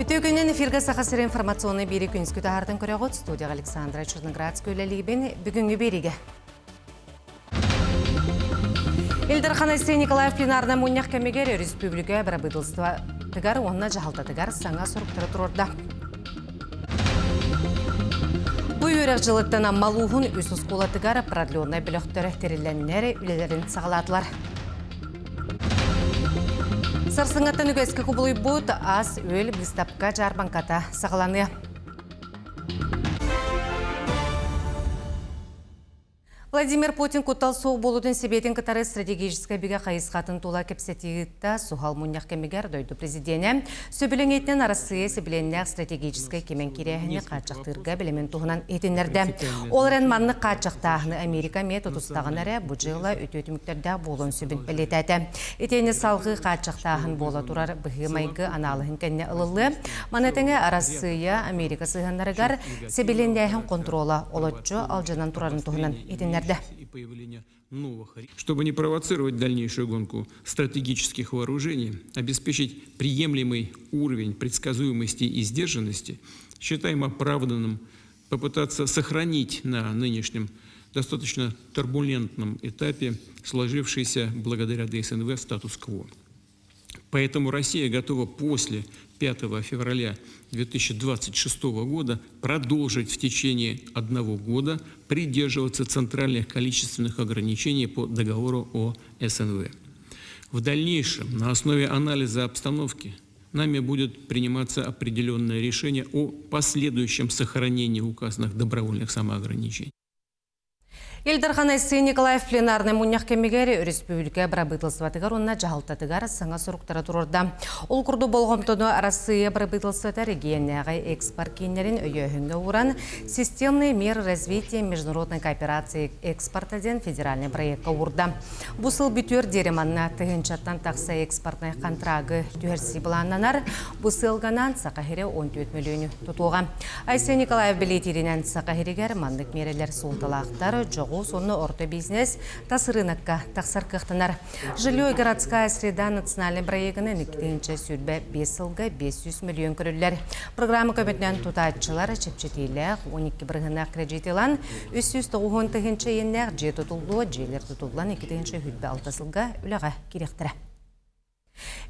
Бүтөгүнен эфирге сақасыр информационный бері күнскі тағардың көріғыт студияға Александра Черноградская өлелейбен бүгінгі береге. Элдер Ханасей Николаев пленарна мұнияқ кәмегер республика бір бұдылсыва тігар, онына жағалта тігар саңа сұрықтыры тұрорда. Бұл өрек жылыттан аммалуғын үсі скола тігар продленной біліқтері теріленнері үлелерін сағаладылар. Сарсыңаттан үгескі құбылый бұд, ас өл бұстапқа жарбанката сағаланы. Владимир Путин құттал соқ болудың себетін кітары стратегическай бігі қайысқатын тула кепсетігітті сухал мұнияқ кемегер дойды президенті. Сөбілің етінен арасы себіленнәқ стратегическай кемен керехіне қатшақтырға білімен туғынан етінерді. Оларын манны қатшақтағыны Америка мет ұтыстағын әрі бұджығыла өтөтіміктерді болуын сөбін білетәді. Етені салғы қатшақтағын бола тұрар бұғы майғы аналығын кәнне ылылы. Манетіңі арасыя Америка сығандарығар себіленнәйін контрола олатчы алжынан тұрарын туғынан етінерді. Чтобы не провоцировать дальнейшую гонку стратегических вооружений, обеспечить приемлемый уровень предсказуемости и сдержанности, считаем оправданным попытаться сохранить на нынешнем достаточно турбулентном этапе сложившийся благодаря ДСНВ статус-кво. Поэтому Россия готова после 5 февраля 2026 года продолжить в течение 1 года придерживаться центральных количественных ограничений по договору о СНВ. В дальнейшем, на основе анализа обстановки, нами будет приниматься определенное решение о последующем сохранении указанных добровольных самоограничений. Элдер Ханасей Николаев пленарный мұнияқ кемегері республика бірабытылсыватығар онына жағалтатығар саңа сұрықтары тұрорда. Ол күрді болғымтыны арасы бірабытылсываты регионяғы экспорт кейнерін өйөхінгі уран системный мер развития международной кооперации экспортаден федеральный проектқа урда. Бұсыл бүтер дереманна тығынчаттан тақса экспортный контрагы түйерсі бұланнанар, бұсылғанан сақахире 14 миллионы тұтуға. Айсей Николаев білетерінен сақахирегер мандық мерелер солталақтары жоғы сонны орта бизнес тасырынаққа тақсар қықтынар. Жилой городская среда национальный проектінің 2-ші сүрбе 5 жылға 500 миллион көрілер. Программа көмітінен тұтатшылар чепчетейлі 12 бірғынақ кредителан 390-ші еннәқ же тұтылды, желер тұтылдан 2-ші хүлбе 6 жылға үліға керектірі.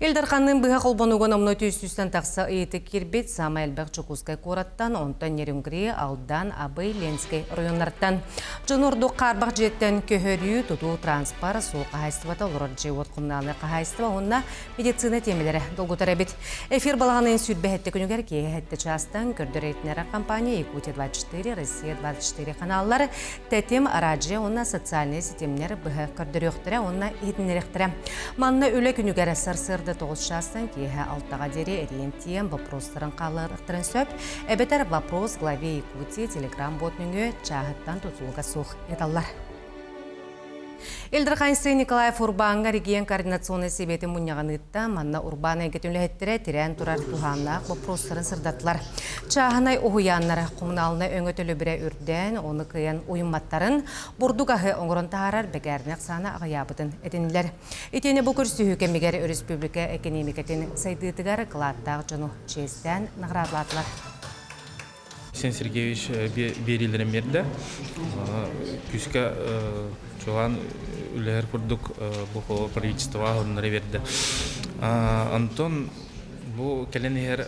Элдер Ханның бұға қолбануған омны түйістен тақса үйеті кербет сама әлбәқ Чукускай қораттан, онтан Нерунгри, Алдан, Абай, Ленскай районларттан. Жонорду қарбақ жеттен көхөрі, тұту транспар, сол қағайстывата олар жеуот құмнаны қағайстыва, онна медицина темелері долгутар әбет. Эфир балағанын сүрбе әтті күнігер кей әтті частан көрдір етінері компания Якутия 24, Россия 24 каналлар, тәтем араджи, онна социальный сетемнер бұға көрдір өқтірі, онна етінеректірі. Манны өлі күнігер сырды 9 шастан кейі алтаға дере ориентием вопростарын қалырықтырын сөп, әбетер вопрос главе Якутии телеграм-ботныңы чағыттан тұтылға суқ еталар. Элдер Ханасей Николаев Урбанға регион координационный себеті мұнияғанытта манна Урбаны әгетінлі тирен тұрар туғанлақ вопростарын сырдатылар. Чағынай оғыянлары құмналына өңітілі бірі үрден, оны күйен ойынматтарын бұрдуғағы оңырын тағарар бәгәрінек саны ағыябытын әтінілер. Етені бұл күрсі хүкемегер республика экономикатын сайдытығар қылаттағы жону честен нағырадылатылар. Сен Сергеевич берилерин берді. Күске çoğan ülher kurduk bu правительство onlara verdi. Anton bu gelen her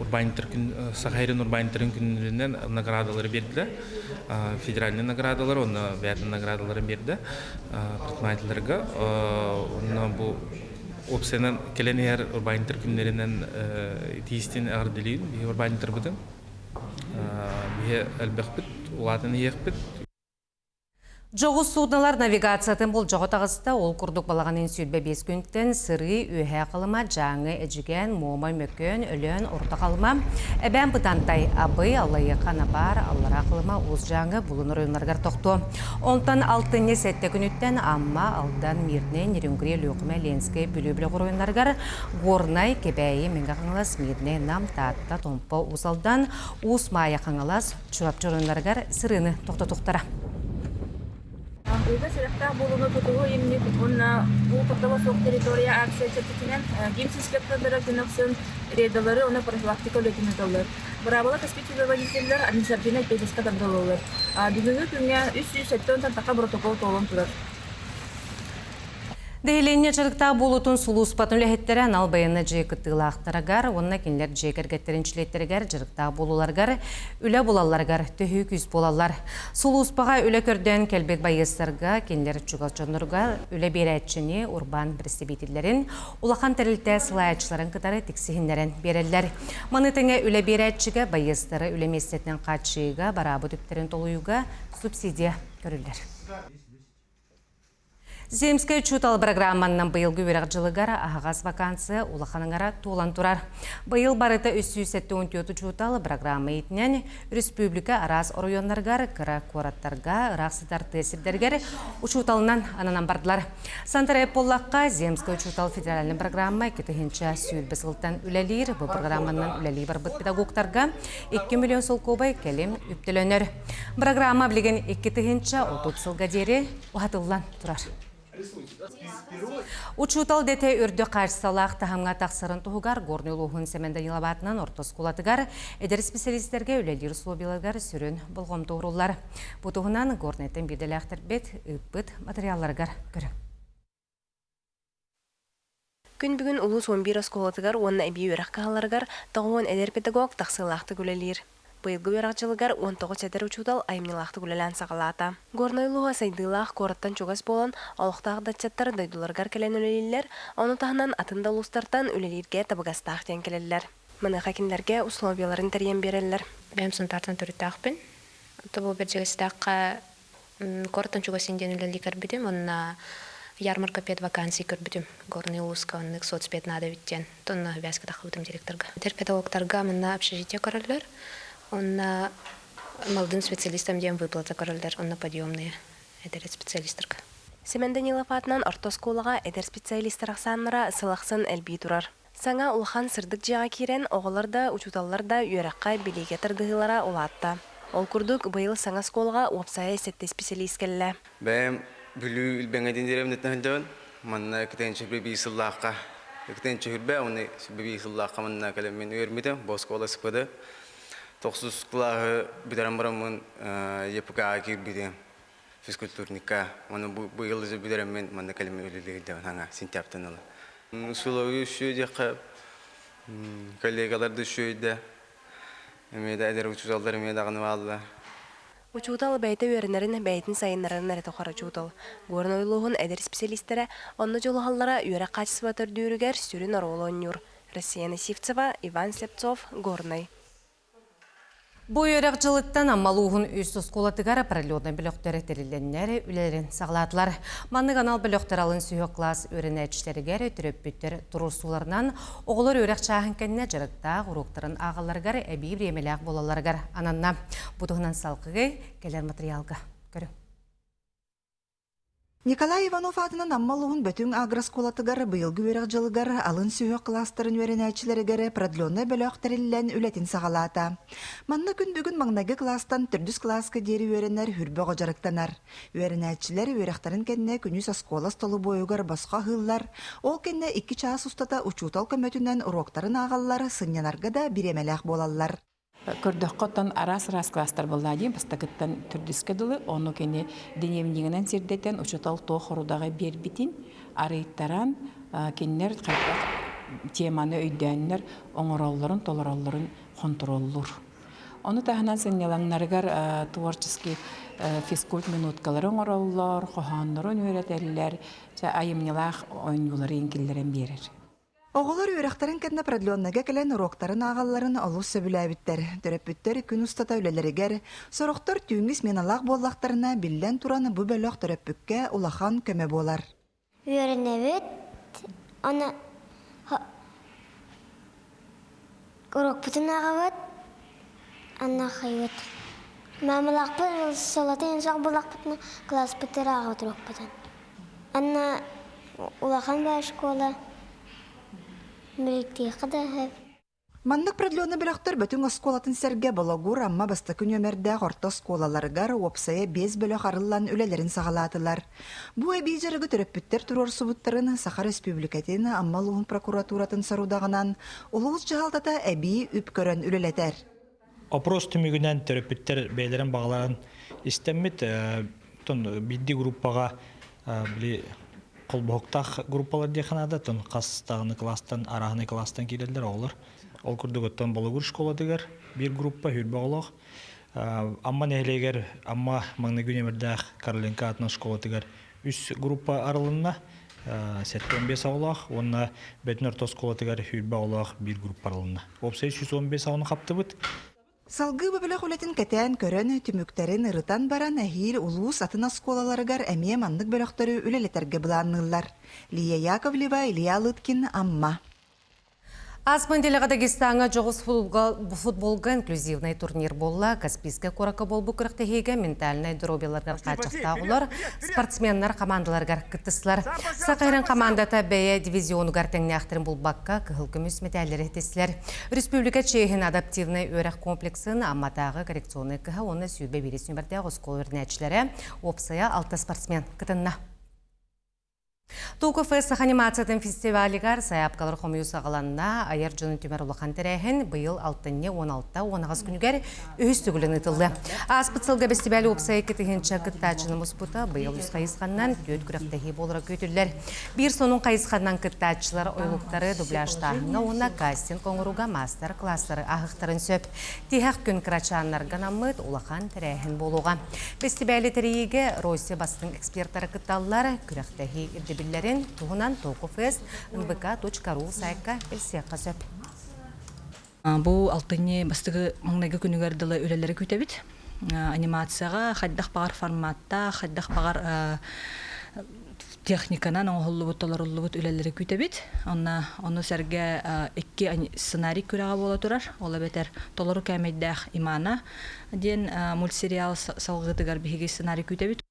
urban Türk'ün Sahayır'ın urban Türk'ün günlerinden nagradaları verdi. Federal nagradalar ona verdi nagradaları verdi. Предпринимателерге ona bu opsiyonel gelen her urban Türk günlerinden tiyistin ağırdılayın. Bir urban Türk'ün bir elbette ulatını yekbet. Жоғы судналар навигациятын бұл жоғы тағысыда ол күрдік балағанын сүрбе 5 күнттен сыры өйе қылыма жаңы әжіген, момай мөккен, өлен, орта қалыма. Әбән бұтантай абы, алайы қана бар, аллара қылыма оз жаңы бұлын районларғар тоқты. Онтан 6-не сәтті күніттен амма алдан мирне, Нерунгри, Лөқіме, Ленскай, бүлі-бүлі районларғар ғорнай, кебәйі, менгі қаңылас, мирне, нам, татта, томпа, ұзалдан, ұс мая қаңылас, чурап районларғар сырыны тоқты-тоқтара. Uyga sırafta bulunu tutuğu imnik onna bu kurtaba sok teritoriya aksiya çatışından GIMS inspektörlere günüksün reydaları ona profilaktika öğretimi dalır. Bravola tespit edilenler administrasyona etkileşik adamlar. Bugünkü günge 307 tantaka protokol toğlan turar. Değiленне çarıkta bulutun sulu uspatın lehеттері anal bayanı жекіттіғілі ақтараgar, onunla kinler жекергеттерінчілеттерігер жырықта болуларgar, üle bulallargar, tühü küs bolallar. Sulu uspaға üle körден kelbet bayыстарға, kinler çugalçonlarga, üle beretçini, urban prestibitillerin, ulaqan terilте sılayatçıların kıtarı tiksihinlerin bereller. Manıtыңа üle beretçiga, bayыстары üle mesletten qaçıyga, barabı tüpтерін толуюга, subsidiya görürler. Земская чутал программаннан быйылгы өрәкчылыгара ағаз вакансия улаханыңара тулан турар. Быйыл барыта 374 чутал программа етінен республика арас районларгар, кыра кораттарга, рақсыдар тесіпдергер учуталынан ананан бардылар. Сантара Эполлаққа Земская чутал федеральный программа кетігінші сүйілбі сылттан үләлейір. Бұл программаннан үләлей барбыт педагогтарға 2 миллион сол кобай кәлем үптілөнер. Программа білген 2-тігінші 30 сылға дері ұхатылан турар. Учутал дете үрді қарсалақ тахамға тақсырын тұғығар горный луғын семенді елабатынан ортос кулатыгар, әдер специалисттерге үлелер сұлобиларгар сүрін бұлғым тұғырулар. Бұтығынан горнеттен беделі ақтырбет үппіт материалларгар көрі. Күн бүгін улус 11 осколатыгар, онна әбей өрәқ қағаларгар, тағуын әдер педагог тақсылақты күлелер. Быйылгы өрәкчылыгар 19 сәдер учутал айымнылақты күлелән сағалата. Горнойлуға сайдылақ кораттан чугас болан, алықтағы датчаттар дайдуларгар кәлен үлелелер, оны тағынан атында ұлыстартан үлелерге табығастақ тен келелер. Мұны хакимлерге условияларын тәрген берелер. Бәм сынтартан түріттақпен. Бұл бердегістаққа кораттан чугасын ден үлелі көрбедім, онына ярмарка пет вакансий көрбедім. Горный ұлысқа онық соцпет нады біттен. Тонна вязка тақылдым директорға. Тер педагогтарға мұнна общежитие көрелер. Онна молодым специалистам дем выплата королдер, онна подъемные. Это специалистерка. Семен Даниловатынан ортосколаға эдер специалистер ақсанлара сылақсын әлбей тұрар. Саңа улхан сырдық жаға керен оғыларда, учуталларда үйераққа билеге тырдығылара олатта. Ол күрдік бұйыл саңа сколаға опсая сетте специалист кәлі. Бәйім бүлі үлбәңәден деревнеттен хүлден, манна кетенші бәбей сыллаққа. Кетенші хүрбә, оны бәбей сыллаққа манна кәлемен өрмедім, боскола сыпыды. Тоқсыз құлағы бүдәрім епіға кірбеден физкультурника. Оны бұйылы жа бүдәріммен манда кәлеме өлілігілді ғана сентяптан алы. Сұлауы үшөйде қап, коллегаларды үшөйді. Әмейді әдер ұчузалдар әмейді ағыны алды. Учутал бәйті өрінерін бәйтін сайынларын әрі тоқара учутал. Горнойлуғын әдер специалистері онны жолығаллара үйері қачысыва түрдүйірігер сүрін аролы онюр. Россияна Сивцева, Иван Слепцов, Горной. Бой өрәкчылыттан аммалуғын үсті сколатыгара параллелны біліқтері теріленнері үлерін сағладылар. Манны канал біліқтер алын сүйі класс өрінәчтерігер өтіріп бүттер тұрусуларынан оғылар өрәкчағын кәнне жарықта ғұрықтарын ағаларғар әбей бремеләқ болаларғар ананна. Бұдығынан салқығы келер материалға көрі. Николай Иванов атынан аммалуғын бөтің агросколатыгар бұйылғы өрәкчылыгар алын сүйі кластарын өрінәчілерігері продленны бөліқтірілен үлетін сағалата. Манна күн бүгін маңнағы кластан түрдіс класска дері өрінер хүрбі ғожарықтанар. Өрінәчілер өрәқтарын кәнне күніз аскола столы бойығар басқа ғыллар. Ол кәнне 2 час ұстата учутал көмөтінен уроктарын ағаллар сынянарға да биремеләқ болалар. Көрдөккөттөн арас класстар боллади, бастагыттан түрдүскө дылы, ону кене денемнигинен сирдетен учутал тохорудагы бербитин, арыйттаран кеннер кайта теманы өйдөннөр, оңороллорун, толороллорун контроллур. Ону таханан сынялаңнаргар творческий физкульт минуткалары оңороллор, коханнорун үйрөтеллер, айымнылах ойнулары инкиллерен берер. Оғылар өрәқтарын кәдіне продленнага кәлен уроктарын ағаларын алу сөбіләбіттер. Төрөппіттер күн ұстата өлелерігер, сорықтар түйінгіз меналақ боллақтарына білден тураны бұ бөліқ төрөппікке улахан көмі болар. Өрінәвіт, ана урок бұтын ағават, ана қайват. Мәмілақ бұт, солаты енсақ болақ бұтына класс бұттыр ағават урок бұтын. Ана улахан бай школа. Маннык продлённый бөлөктөр бөтүн осколатын серге бологур амма баста күнөмердә орто сколаларыгар опсая без бөлөк арыллан үлелерин сагалатылар. Бу эбижерге төрөппүттер турор субуттарын Сахар Республикатын амма лугун прокуратуратын сарудагынан улуус жаалтата эби үп көрөн үлелетер. Опрос түмүгүнөн төрөппүттер бейлерин багларын истеммит бидди группага били колбоктак группалар деханада тон кастагыны класстан арагыны класстан кирелдер олар. Ол курдуготтон Болгур школадыгар бир группа хүрбөглок. Амма нелегер амма маңны күнөмөрдәк Кароленко атына школадыгар 3 группа аралынна 75 аулах, онна бетнер тосколадыгар хүрбөглок бир группа аралынна. Опсай 115 ауны каптыбыт. Салгы бөбөлөк үлетин кетен көрөн түмүктерин ырытан баран әхир улуус атын сколаларыгар әмие маннык бөлөктөрү үлелетерге буланнылар. Лия Яковлева, Илья Лыткин, Амма. Асманделеға Дагестаңа жоғыз футболға инклюзивный турнир болла. Каспийская корака болбу күріқтегеге ментальный дробеларға қачықтағылар, спортсменнар командаларғар күттісілер. Сақайрын командата бәйе дивизионугар тәңне ақтырын бұл баққа күхіл күміс металлері тесілер. Республика Чехин адаптивный өрәқ комплексін амматағы коррекционный күхі оны сүйбе бересін бірде ғыз өрнәтшілері опсая 6 спортсмен күтінна. Туку фестах анимациятын фестивалигар саяпкалар хомию сағаланна айар жонын түмер улахан тәрәхін бұйыл 6-16 күнігер өйістігілін ұтылды. Аспыцылға фестивалі опсай кетігінші күттачынымыз бұта бұйыл үз қайысқаннан көт күріқтәхи болыра көтілдер. Bir сонун қайысқаннан күттачылар ойлықтары дубляштағына ona кастинг оңыруға мастер класстары ағықтарын сөп. Тихақ күн крачаннар ғанамыд улахан тәрәхін болуға. Фестивалі тәрейге Россия бастың эксперттары күтталылар күріқтәхи биллерин тугунан токуфест nbk.ru сайка элсияка сөп. Бу алтыны бастыгы маңнайгы күнүгөрдөлө үлелери күтөбүт. Анимацияга хаддах багар форматта, хаддах багар техниканан оңголлубут толоруллубут үлелери күтөбүт. Оны серге 2 сценарий күрага боло турар. Ола бетер толору кемейдах имана ден мультсериал салгытыгар биги сценарий күтөбүт.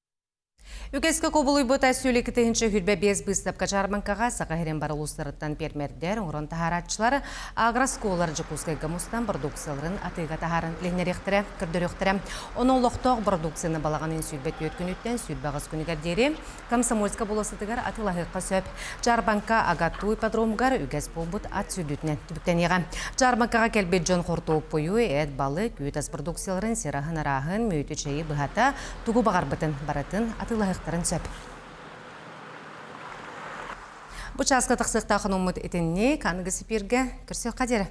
Үкеске кобулуй бұта сөйлі кітігінші хүрбе без бұстапқа жарманкаға сақайрен бар ұлыстарыттан пермердер, ұңырын тахаратшылар, агросколар жүкускай гамустан продукцияларын атыға тахарын ленеректірі, күрдіректірі. Оны ұлықтық продукцияны балағанын сүрбет өткінеттен сүрбағыз күнігердері, комсомольска боласытығар атылағыққа сөп. Жарбанка агаттуй подромгар үкес болбыт ат сүйлітінен түбіктен еға. Жарбанкаға келбет жон қортуып бойуы әд балы күйетас продукцияларын серахын арағын мөйті чайы бұғата тұғу бағар бұтын баратын атылағыққа Бұ часқа тақсықта қынумыд етінне қанығы сіперге күрсел қадері.